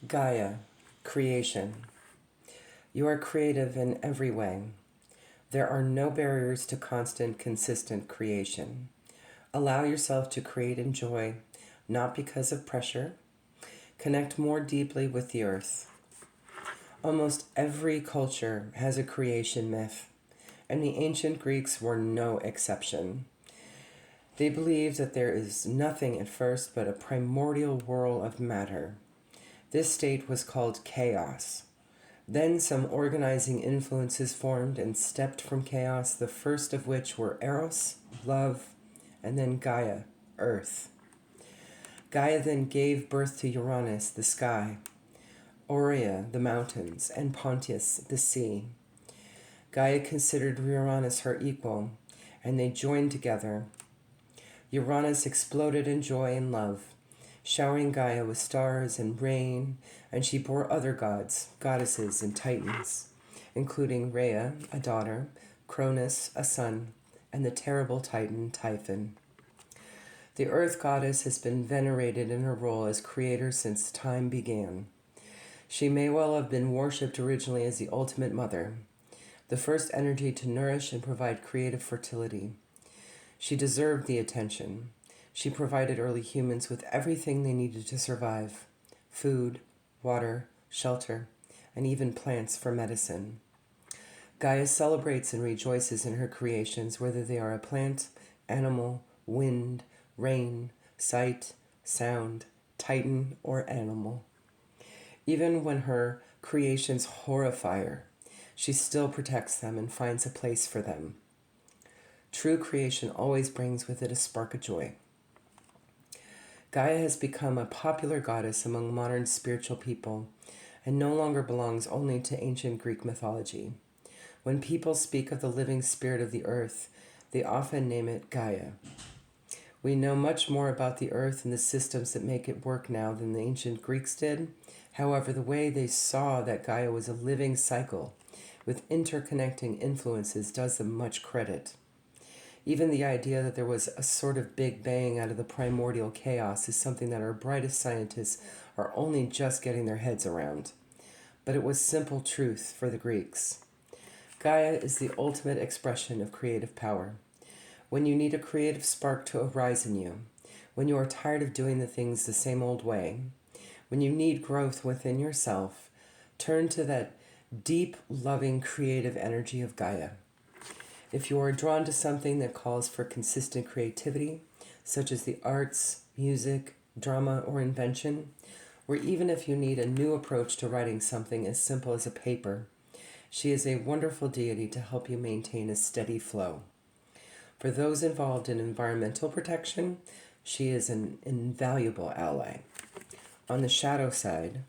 Gaia, creation. You are creative in every way. There are no barriers to constant, consistent creation. Allow yourself to create in joy, not because of pressure. Connect more deeply with the earth. Almost every culture has a creation myth, and the ancient Greeks were no exception. They believed that there is nothing at first but a primordial whirl of matter. This state was called chaos. Then some organizing influences formed and stepped from chaos, the first of which were Eros, love, and then Gaia, earth. Gaia then gave birth to Uranus, the sky, Auria, the mountains, and Pontus, the sea. Gaia considered Uranus her equal, and they joined together. Uranus exploded in joy and love, showering Gaia with stars and rain, and she bore other gods, goddesses, and titans, including Rhea, a daughter, Cronus, a son, and the terrible titan Typhon. The earth goddess has been venerated in her role as creator since time began. She may well have been worshipped originally as the ultimate mother, the first energy to nourish and provide creative fertility. She deserved the attention. She provided early humans with everything they needed to survive: food, water, shelter, and even plants for medicine. Gaia celebrates and rejoices in her creations, whether they are a plant, animal, wind, rain, sight, sound, titan, or animal. Even when her creations horrify her, she still protects them and finds a place for them. True creation always brings with it a spark of joy. Gaia has become a popular goddess among modern spiritual people and no longer belongs only to ancient Greek mythology. When people speak of the living spirit of the earth, they often name it Gaia. We know much more about the earth and the systems that make it work now than the ancient Greeks did. However, the way they saw that Gaia was a living cycle with interconnecting influences does them much credit. Even the idea that there was a sort of Big Bang out of the primordial chaos is something that our brightest scientists are only just getting their heads around. But it was simple truth for the Greeks. Gaia is the ultimate expression of creative power. When you need a creative spark to arise in you, when you are tired of doing the things the same old way, when you need growth within yourself, turn to that deep, loving, creative energy of Gaia. If you are drawn to something that calls for consistent creativity, such as the arts, music, drama, or invention, or even if you need a new approach to writing something as simple as a paper, she is a wonderful deity to help you maintain a steady flow. For those involved in environmental protection, she is an invaluable ally. On the shadow side,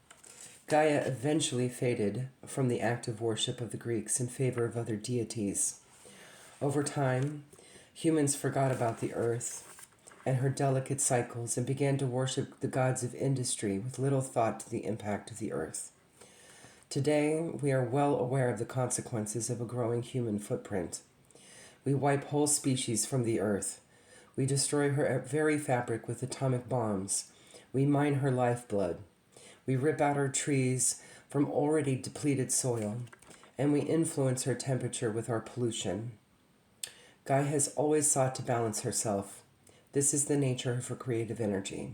Gaia eventually faded from the active worship of the Greeks in favor of other deities. Over time, humans forgot about the earth and her delicate cycles and began to worship the gods of industry with little thought to the impact of the earth. Today, we are well aware of the consequences of a growing human footprint. We wipe whole species from the earth. We destroy her very fabric with atomic bombs. We mine her lifeblood. We rip out her trees from already depleted soil, and we influence her temperature with our pollution. Gaia has always sought to balance herself. This is the nature of her creative energy.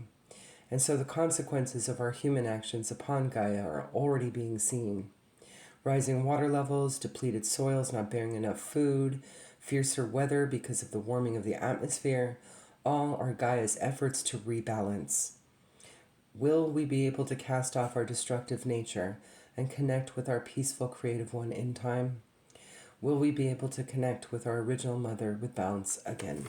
And so the consequences of our human actions upon Gaia are already being seen. Rising water levels, depleted soils not bearing enough food, fiercer weather because of the warming of the atmosphere, all are Gaia's efforts to rebalance. Will we be able to cast off our destructive nature and connect with our peaceful creative one in time? Will we be able to connect with our original mother with balance again?